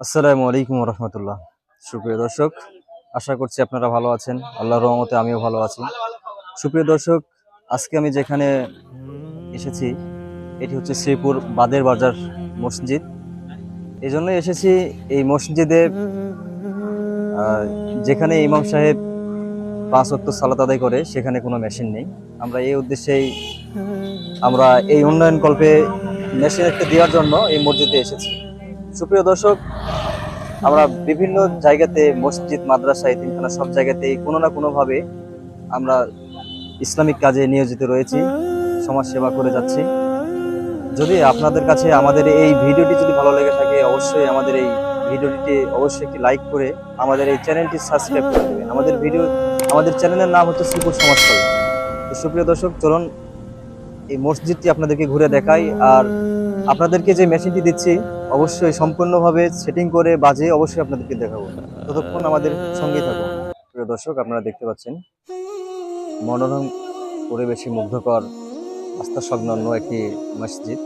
আসসালামু আলাইকুম রহমতুল্লাহ। সুপ্রিয় দর্শক, আশা করছি আপনারা ভালো আছেন। আল্লাহর রহমতে আমিও ভালো আছি। সুপ্রিয় দর্শক, আজকে আমি যেখানে এসেছি এটি হচ্ছে শ্রীপুর বাদের বাজার মসজিদ। এই জন্য এসেছি এই মসজিদে, আহ, যেখানে ইমাম সাহেব 5 ওয়াক্ত সালাত আদায় করে সেখানে কোনো মেশিন নেই। আমরা এই উদ্দেশ্যেই আমরা এই উন্নয়ন কল্পে মেশিন একটা দেওয়ার জন্য এই মসজিদে এসেছি। সুপ্রিয় দর্শক, আমরা বিভিন্ন জায়গাতে মসজিদ, মাদ্রাসা, এতিমখানা সব জায়গাতেই কোনো না কোনো ভাবে আমরা ইসলামিক কাজে নিয়োজিত রয়েছি, সমাজ সেবা করে যাচ্ছি। যদি আপনাদের কাছে আমাদের এই ভিডিওটি যদি ভালো লেগে থাকে, অবশ্যই আমাদের এই ভিডিওটি অবশ্যই একটি লাইক করে আমাদের এই চ্যানেলটি সাবস্ক্রাইব করে দেবেন। আমাদের চ্যানেলের নাম হচ্ছে শ্রীপুর সমাজকল্যাণ। তো সুপ্রিয় দর্শক, চলুন এই মসজিদটি আপনাদেরকে ঘুরে দেখাই। আর আপনাদেরকে যে মেশিনটি দিচ্ছি অবশ্যই সম্পূর্ণভাবে সেটিং করে বাজিয়ে অবশ্যই আপনাদেরকে দেখাবো। ততক্ষণ আমাদের সঙ্গেই থাকুন। প্রিয় দর্শক, আপনারা দেখতে পাচ্ছেন মনোরম পরিবেশে মুগ্ধকর আস্থা সংলগ্ন একটি মসজিদ।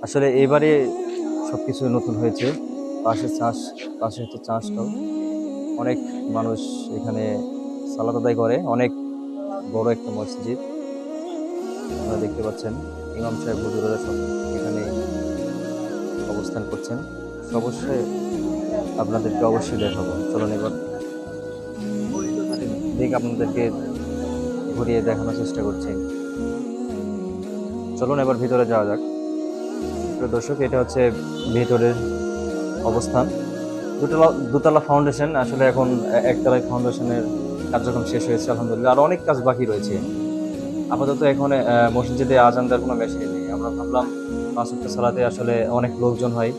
আসলে এবারে সবকিছু নতুন হয়েছে। পাশে হচ্ছে চাষটাও, অনেক মানুষ এখানে সালাত আদায় করে। অনেক বড় একটা মসজিদ আপনারা দেখতে পাচ্ছেন। ইমাম সাহেব, হুজুরেরা সব এখানে অবস্থান করছেন। অবশ্যই আপনাদেরকে অবশ্যই দেখাবো। চলুন এবার আপনাদেরকে ঘুরিয়ে দেখানোর চেষ্টা করছি। চলুন এবার ভিতরে যাওয়া যাক। প্রিয় দর্শক, এটা হচ্ছে ভিতরের অবস্থান। দুতলা ফাউন্ডেশন। আসলে এখন একতলায় ফাউন্ডেশনের কার্যক্রম শেষ হয়েছে আলহামদুলিল্লাহ। আর অনেক কাজ বাকি রয়েছে। আপাতত এখন মসজিদে আজান দেওয়ার কোনো মেশিন নেই। আমরা ভাবলাম 5 ওয়াক্ত সালাতে আসলে অনেক লোকজন হয়,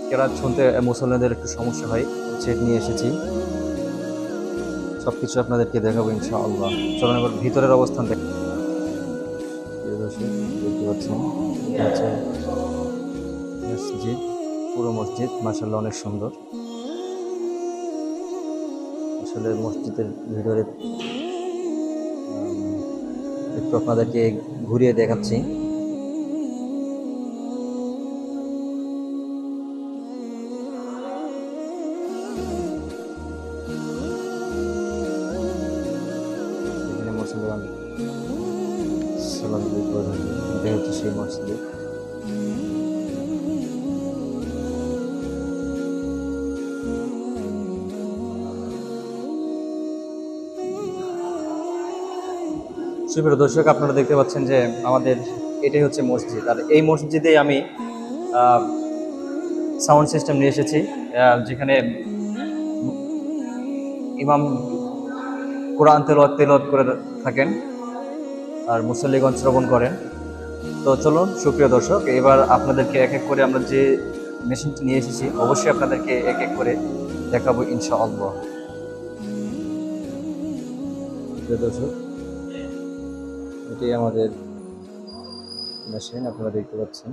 কেরাত শুনতে মুসল্লিদের একটু সমস্যা হয়, সেট নিয়ে এসেছি। সবকিছু আপনাদেরকে দেখাবো ইনশাআল্লাহ। চলুন এবার ভিতরের অবস্থান দেখতে পাচ্ছেন। এটা হচ্ছে মসজিদ, পুরো মসজিদ মাশাআল্লাহ অনেক সুন্দর। আসলে মসজিদের ভিতরে একটু আপনাদেরকে ঘুরিয়ে দেখাচ্ছি। এখানে মুসলমান সালাত আদায় করে থাকে। এটাই হচ্ছে সেই মসজিদ। সুপ্রিয় দর্শক, আপনারা দেখতে পাচ্ছেন যে আমাদের এটাই হচ্ছে মসজিদ। আর এই মসজিদে আমি সাউন্ড সিস্টেম নিয়ে এসেছি, যেখানে ইমাম কোরআন তেলাওয়াত করে থাকেন আর মুসল্লিগণ শ্রবণ করেন। তো চলুন সুপ্রিয় দর্শক, এবার আপনাদেরকে এক এক করে আমরা যে মেশিনটি নিয়ে এসেছি অবশ্যই আপনাদেরকে এক এক করে দেখাবো ইনশাআল্লাহ। প্রিয় দর্শক, এটি আমাদের মেশিন, আপনারা দেখতে পাচ্ছেন।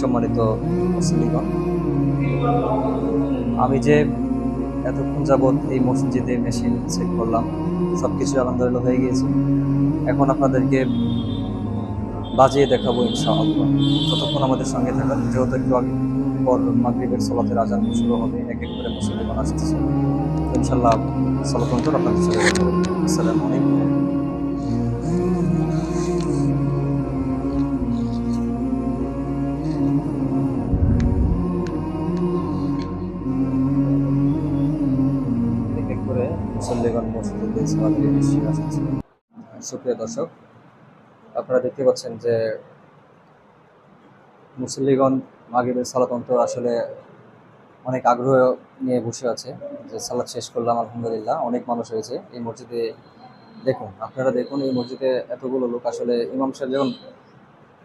সম্মানিত মুসল্লিগণ, আমি যে এতক্ষণ যাবৎ এই মসজিদে মেশিন চেক করলাম, সবকিছু আলহামদুলিল্লাহ হয়ে গিয়েছে। এখন আপনাদেরকে বাজিয়ে দেখাবো ইনশাআল্লাহ। ততক্ষণ আমাদের সঙ্গে থাকার, যেহেতু একটু আগে পর মাগরিবের সালাতের আজান শুরু হবে, এক এক করে মুসল্লিগণ আসতেছে। ইনশাআল্লাহ সালাত অন্তর আপনাদের সাথে কথা বলবো। আসসালামু আলাইকুম। এক এক করে মুসল্লিগণ মসজিদে সালাতের উদ্দেশ্যে আসতেছে। সুপ্রিয় দর্শক, আপনারা দেখতে পাচ্ছেন যে মুসল্লিগণ মাগরিবের সালাত অন্তর আসলে অনেক আগ্রহ নিয়ে বসে আছে যে সালাত শেষ করলাম আলহামদুলিল্লাহ। অনেক মানুষ হয়েছে এই মসজিদে। দেখুন, আপনারা দেখুন, এই মসজিদে এতগুলো লোক। আসলে ইমাম সাহেব যখন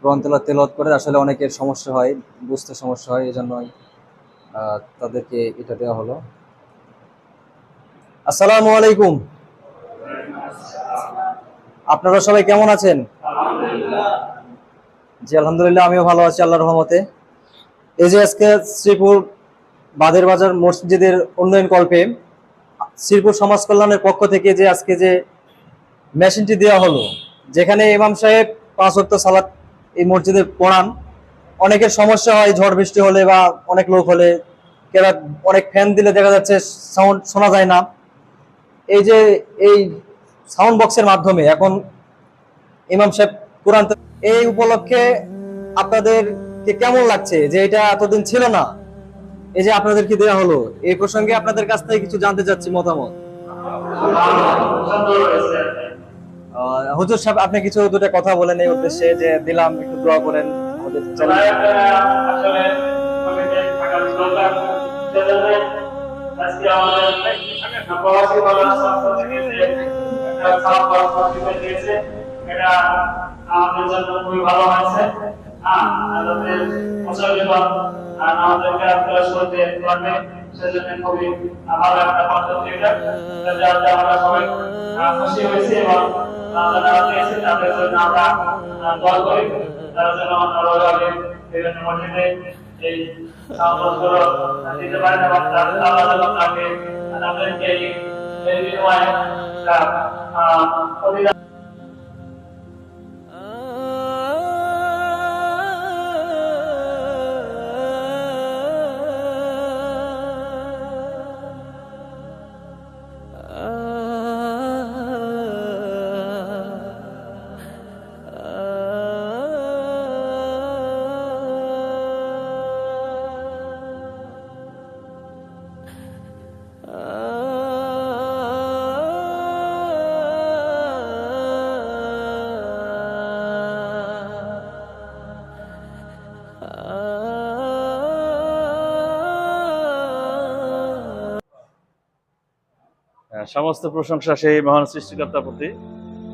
কোরআন তেলাওয়াত করে আসলে অনেকের সমস্যা হয়, বুঝতে সমস্যা হয়, এই জন্যই তাদেরকে এটা দেওয়া হলো। আসসালামু আলাইকুম। আপনারা সবাই কেমন আছেন? জি আলহামদুলিল্লাহ, আমিও ভালো আছি আল্লাহর রহমতে। এই যে আজকে শ্রীপুর বাদের বাজার মসজিদের উন্নয়ন কল্পে শ্রীপুর সমাজ কল্যাণের পক্ষ থেকে যে আজকে যে মেশিনটি দেওয়া হলো, যেখানে ইমাম সাহেব 5 ওয়াক্ত সালাত এই মসজিদে পড়ান। অনেকের সমস্যা হয় ঝড় বৃষ্টি হলে বা অনেক লোক হলে, কেরা অনেক ফ্যান দিলে দেখা যাচ্ছে সাউন্ড শোনা যায় না। এই যে এই সাউন্ড বক্সের মাধ্যমে এখন ইমাম সাহেব কোরআন, এই উপলক্ষে আপনাদেরকে কেমন লাগছে যে এটা এতদিন ছিল না, এই যে আপনাদেরকে দেওয়া হলো? এই প্রসঙ্গে আপনাদের কাছ থেকে কিছু জানতে চাচ্ছি মতামত। হুজুর সাহেব, আপনি কিছু দুটো কথা বলেন এই উদ্দেশ্যে, যে দিলাম, একটু দোয়া করেন আমাদের আমাদের জন্য খুবই ভালো হয়েছে। আমাদের আমাদেরকে আপনারা শুনতে পারবে, সেজন্য খুবই ভালো একটা পদ্ধতি এটা, যাতে আমরা সবাই খুশি হয়েছি এবং যারা পেয়েছে তাদের জন্য আমরা দোয়া করি, তারা যেন আমরা বিভিন্ন মসজিদে এই সামগ্রীগুলো দিতে পারেন এবং আল্লাহ যেন তাদেরকে এই বিনিময়ে প্রতিদান। সমস্ত প্রশংসা সেই মহান সৃষ্টিকর্তার প্রতি,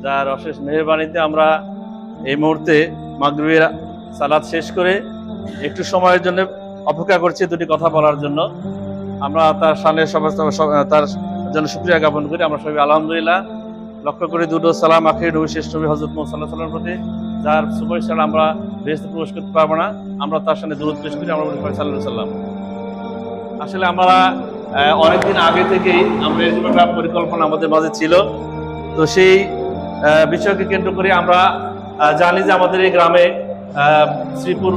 যার অশেষ মেহেরবানিতে আমরা এই মুহূর্তে মাগরিবের সালাত শেষ করে একটু সময়ের জন্য অপেক্ষা করছি দুটি কথা বলার জন্য। আমরা তার সামনে সমস্ত তার জন্য শুকরিয়া জ্ঞাপন করি। আমরা সবাই আলহামদুলিল্লাহ লক্ষ্য করি দুটো সালাম আখির নবী শেষ নবী হযরত মুহাম্মদ সাল্লাল্লাহু আলাইহি ওয়াসাল্লামের প্রতি, যার সুপারিশ ছাড়া আমরা বেহেশতে প্রবেশ করতে পারবো না। আমরা তার সামনে দুরূদ পেশ করি, আমরা বলি সাল্লাল্লাহু আলাইহি ওয়াসাল্লাম। আসলে আমরা অনেকদিন আগে থেকেই আমরা এরকম একটা পরিকল্পনা আমাদের মাঝে ছিল। তো সেই বিষয়কে কেন্দ্র করে আমরা জানি যে আমাদের এই গ্রামে শ্রীপুর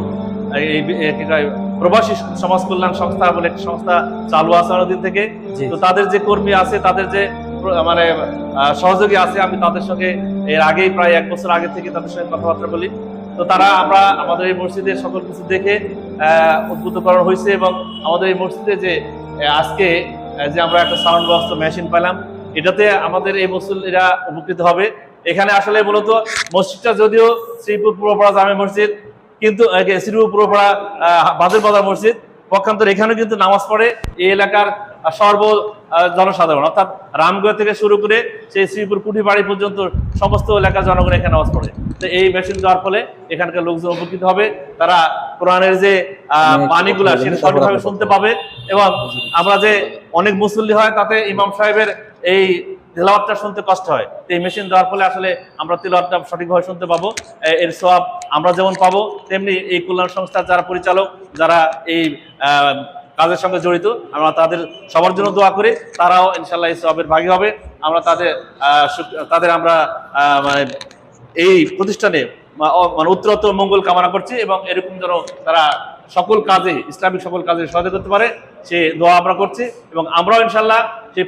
প্রবাসী সমাজ কল্যাণ সংস্থা বলে একটি সংস্থা চালু আছে অনেকদিন থেকে। তো তাদের যে কর্মী আছে, তাদের যে মানে সহযোগী আছে, আমি তাদের সঙ্গে এর আগেই প্রায় 1 বছর আগে থেকে তাদের সঙ্গে কথাবার্তা বলি। তো তারা আমরা আমাদের এই মসজিদের সকল কিছু দেখে উদ্বুদ্ধকরণ হয়েছে এবং আমাদের এই মসজিদে যে আজকে যে আমরা একটা সাউন্ড বক্স মেশিন পেলাম, এটাতে আমাদের এই মুসল্লিরা উপকৃত হবে। এখানে আসলে মূলত মসজিদটা যদিও শ্রীপুর পূর্বপাড়া জামে মসজিদ, কিন্তু শ্রীপুর পূর্বপাড়া বাদের বাজার মসজিদ, পক্ষান্তর এখানে কিন্তু নামাজ পড়ে এই এলাকার সর্ব জনসাধারণ, অর্থাৎ রামগড় থেকে শুরু করে সেই শ্রীপুর কুঠিবাড়ি পর্যন্ত সমস্ত এলাকার জনগণ এখানে নামাজ পড়ে। তো এই মেশিন দেওয়ার ফলে এখানকার লোকজন উপকৃত হবে, তারা কোরআনের যে বাণীগুলা সেটা সঠিকভাবে শুনতে পাবে এবং আমরা যে অনেক মুসল্লি হয় তাতে ইমাম সাহেবের এই তেলাওয়াতটা শুনতে কষ্ট হয়। তো এই মেশিন দেওয়ার ফলে আসলে আমরা তেলাওয়াতটা সঠিকভাবে শুনতে পাবো। এর সওয়াব আমরা যেমন পাবো, তেমনি এই কল্যাণ সংস্থার যারা পরিচালক, যারা এই কাজের সঙ্গে জড়িত, আমরা তাদের সবার জন্য দোয়া করি, তারাও ইনশাল্লাহ এই সওয়াবের ভাগী হবে। আমরা তাদের আমরা মানে এই প্রতিষ্ঠানে মানে উত্তরোত্তর মঙ্গল কামনা করছি, এবং এরকম যেন তারা সকল কাজে, ইসলামিক সকল কাজে সহায়তা করতে পারে, সে দোয়া আমরা করছি। এবং আমরাও ইনশাল্লাহ সেই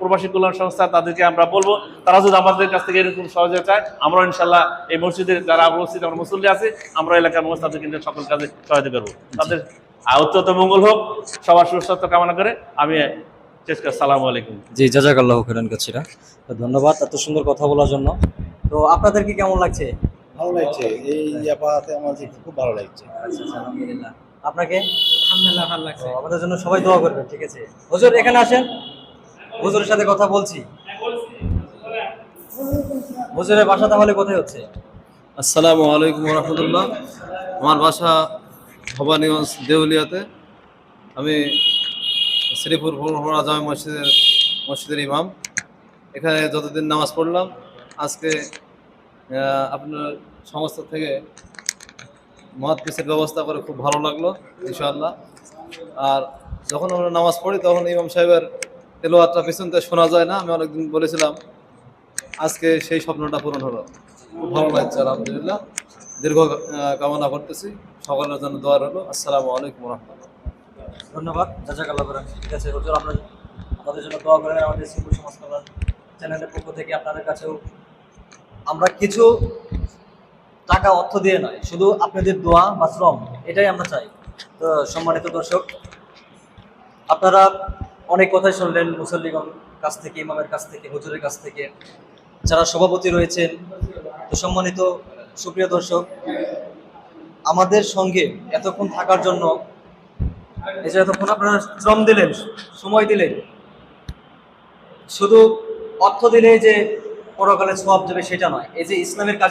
প্রবাসী কল্যাণ সংস্থা, তাদেরকে আমরা বলবো, তারা যদি আমাদের কাছ থেকে এরকম সহযোগিতা চায়, আমরাও ইনশাল্লাহ এই মসজিদের যারা উপস্থিত আমরা মুসল্লি আছে, আমরা এলাকার মানুষ তাদেরকে সকল কাজে সহায়তা করবো। তাদের উত্তরোত্তর মঙ্গল হোক, সবার সুস্বাস্থ্য কামনা করে আমি শেষ করছি। আসসালামু আলাইকুম। জি, জাযাকাল্লাহু খাইরান কাসীরা। তো ধন্যবাদ এত সুন্দর কথা বলার জন্য। তো আপনাদের কি কেমন লাগছে? ভালো লাগছে, এই ইয়াপাতে আমার খুব ভালো লাগছে। আচ্ছা, আলহামদুলিল্লাহ। আপনাকে? আলহামদুলিল্লাহ ভালো লাগছে। তো আমাদের জন্য সবাই দোয়া করবেন, ঠিক আছে? হুজুর এখানে আসেন, হুজুরের সাথে কথা বলছি। হুজুরের বাসা তাহলে কোথায় হচ্ছে? আসসালামু আলাইকুম রহমতুল্লাহ। আমার বাসা ভবানীগঞ্জ দেউলিয়াতে। আমি শ্রীপুর ফুরফুরা জামে মসজিদের ইমাম। এখানে যতদিন নামাজ পড়লাম, আজকে আপনার সংস্থা থেকে মহৎ কিছুর ব্যবস্থা করে খুব ভালো লাগলো ইনশাআল্লাহ। আর যখন আমরা নামাজ পড়ি তখন ইমাম সাহেবের তেলাওয়াতটা পিছন থেকে শোনা যায় না। আমি অনেকদিন বলেছিলাম, আজকে সেই স্বপ্নটা পূরণ হলো, খুব ভালো লাগছে আলহামদুলিল্লাহ। দীর্ঘ কামনা করতেছি, সকলের জন্য দোয়া রইলো। আসসালামু আলাইকুম রহমতুল্লাহ। ধন্যবাদ, জাযাকাল্লাহু খাইরান। ঠিক আছে হুজুর, আমরা আমাদের জন্য দোয়া করেন। আমাদের শ্রীপুর সমাজ কল্যাণ চ্যানেলের পক্ষ থেকে আপনাদের কাছেও আমরা কিছু টাকা অর্থ দিয়ে নয়, শুধু আপনাদের দোয়া বা শ্রম, এটাই আমরা চাই। তো সম্মানিত দর্শক, আপনারা অনেক কথাই শুনলেন মুসল্লিগণ কাছ থেকে, ইমামের কাছ থেকে, হুজুরের কাছ থেকে, যারা সভাপতি রয়েছেন। তো সম্মানিত সুপ্রিয় দর্শক, আমাদের সঙ্গে এতক্ষণ থাকার জন্য, এই যে এতক্ষণ আপনারা শ্রম দিলেন, সময় দিলেন, শুধু অর্থ দিলেই যে পরকালে সওয়াব যাবে সেটা নয়, এই যে ইসলামের কাজে